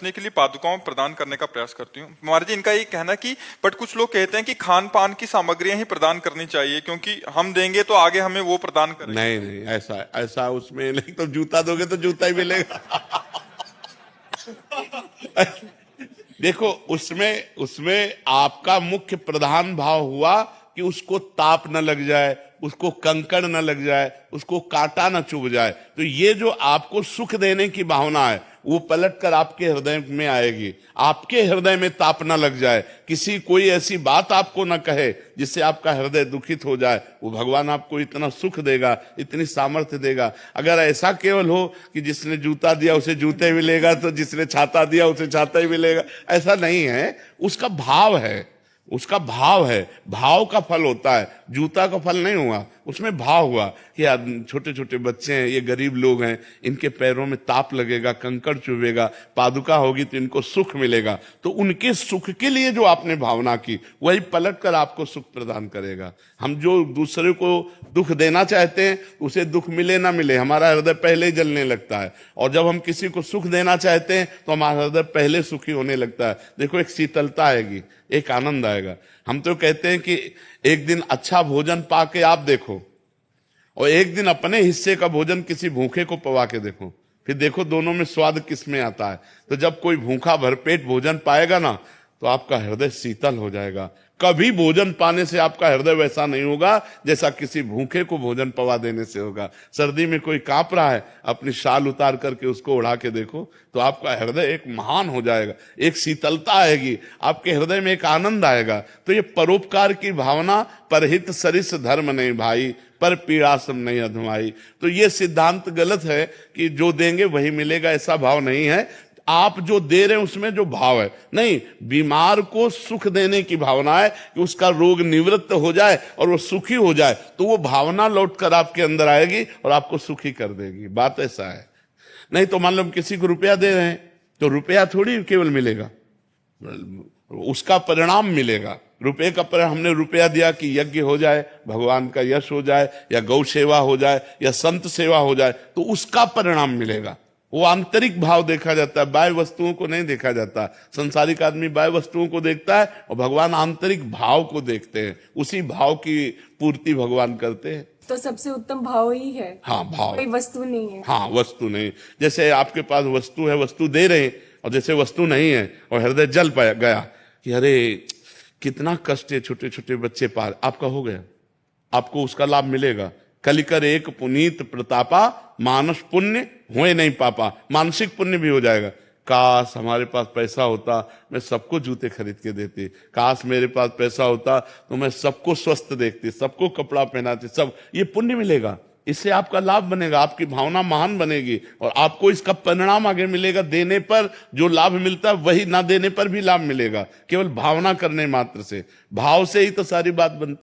के लिए पादुकाओं प्रदान करने का प्रयास करती हूँ। महाराज जी, इनका ये कहना है कि बट कुछ लोग कहते हैं कि खान पान की सामग्रियां ही प्रदान करनी चाहिए, क्योंकि हम देंगे तो आगे हमें वो प्रदान करेंगे। नहीं नहीं, ऐसा ऐसा उसमें नहीं। तो जूता दोगे तो जूता ही मिलेगा। देखो, उसमें उसमें आपका मुख्य प्रधान भाव हुआ कि उसको ताप न लग जाए, उसको कंकड़ न लग जाए, उसको कांटा न चुभ जाए। तो ये जो आपको सुख देने की भावना है वो पलट कर आपके हृदय में आएगी। आपके हृदय में ताप न लग जाए, किसी कोई ऐसी बात आपको न कहे जिससे आपका हृदय दुखित हो जाए, वो भगवान आपको इतना सुख देगा, इतनी सामर्थ्य देगा। अगर ऐसा केवल हो कि जिसने जूता दिया उसे जूते मिलेगा, तो जिसने छाता दिया उसे छाता ही मिलेगा, ऐसा नहीं है। उसका भाव है, उसका भाव है, भाव का फल होता है, जूता का फल नहीं हुआ। उसमें भाव हुआ कि छोटे छोटे बच्चे हैं, ये गरीब लोग हैं, इनके पैरों में ताप लगेगा, कंकड़ चुभेगा, पादुका होगी तो इनको सुख मिलेगा। तो उनके सुख के लिए जो आपने भावना की वही पलट कर आपको सुख प्रदान करेगा। हम जो दूसरे को दुख देना चाहते हैं उसे दुख मिले ना मिले, हमारा हृदय पहले ही जलने लगता है। और जब हम किसी को सुख देना चाहते हैं तो हमारा हृदय पहले सुखी होने लगता है। देखो, एक शीतलता आएगी, एक आनंद आएगा। हम तो कहते हैं कि एक दिन अच्छा भोजन पाके आप देखो और एक दिन अपने हिस्से का भोजन किसी भूखे को पवा के देखो, फिर देखो दोनों में स्वाद किस में आता है। तो जब कोई भूखा भरपेट भोजन पाएगा ना तो आपका हृदय शीतल हो जाएगा। कभी भोजन पाने से आपका हृदय वैसा नहीं होगा जैसा किसी भूखे को भोजन पवा देने से होगा। सर्दी में कोई कांप रहा है, अपनी शाल उतार करके उसको उड़ा के देखो तो आपका हृदय एक महान हो जाएगा, एक शीतलता आएगी, आपके हृदय में एक आनंद आएगा। तो ये परोपकार की भावना, परहित सरिस धर्म नहीं भाई, पर पीड़ा सम नहीं अधमाई। तो ये सिद्धांत गलत है कि जो देंगे वही मिलेगा, ऐसा भाव नहीं है। आप जो दे रहे हैं उसमें जो भाव है, नहीं, बीमार को सुख देने की भावना है कि उसका रोग निवृत्त हो जाए और वो सुखी हो जाए, तो वो भावना लौटकर आपके अंदर आएगी और आपको सुखी कर देगी। बात ऐसा है। नहीं तो मान लो हम किसी को रुपया दे रहे हैं तो रुपया थोड़ी केवल मिलेगा, उसका परिणाम मिलेगा। रुपये का परिणाम, हमने रुपया दिया कि यज्ञ हो जाए, भगवान का यश हो जाए, या गौ सेवा हो जाए, या संत सेवा हो जाए, तो उसका परिणाम मिलेगा। वो आंतरिक भाव देखा जाता है, बाह्य वस्तुओं को नहीं देखा जाता। संसारिक आदमी बाह्य वस्तुओं को देखता है और भगवान आंतरिक भाव को देखते हैं, उसी भाव की पूर्ति भगवान करते हैं। तो सबसे उत्तम भाव ही है। हाँ, भाव, कोई वस्तु नहीं है। हाँ, वस्तु नहीं। जैसे आपके पास वस्तु है, वस्तु दे रहे हैं, और जैसे वस्तु नहीं है और हृदय जल पाया गया कि अरे कितना कष्ट है, छोटे छोटे बच्चे पार, आपका हो गया, आपको उसका लाभ मिलेगा। कलिकर एक पुनीत प्रतापा, मानस पुण्य हुए नहीं पापा, मानसिक पुण्य भी हो जाएगा। काश हमारे पास पैसा होता, मैं सबको जूते खरीद के देती। काश मेरे पास पैसा होता तो मैं सबको स्वस्थ देखती, सबको कपड़ा पहनाती, सब। ये पुण्य मिलेगा, इससे आपका लाभ बनेगा, आपकी भावना महान बनेगी और आपको इसका परिणाम आगे मिलेगा। देने पर जो लाभ मिलता है वही ना देने पर भी लाभ मिलेगा, केवल भावना करने मात्र से। भाव से ही तो सारी बात बनती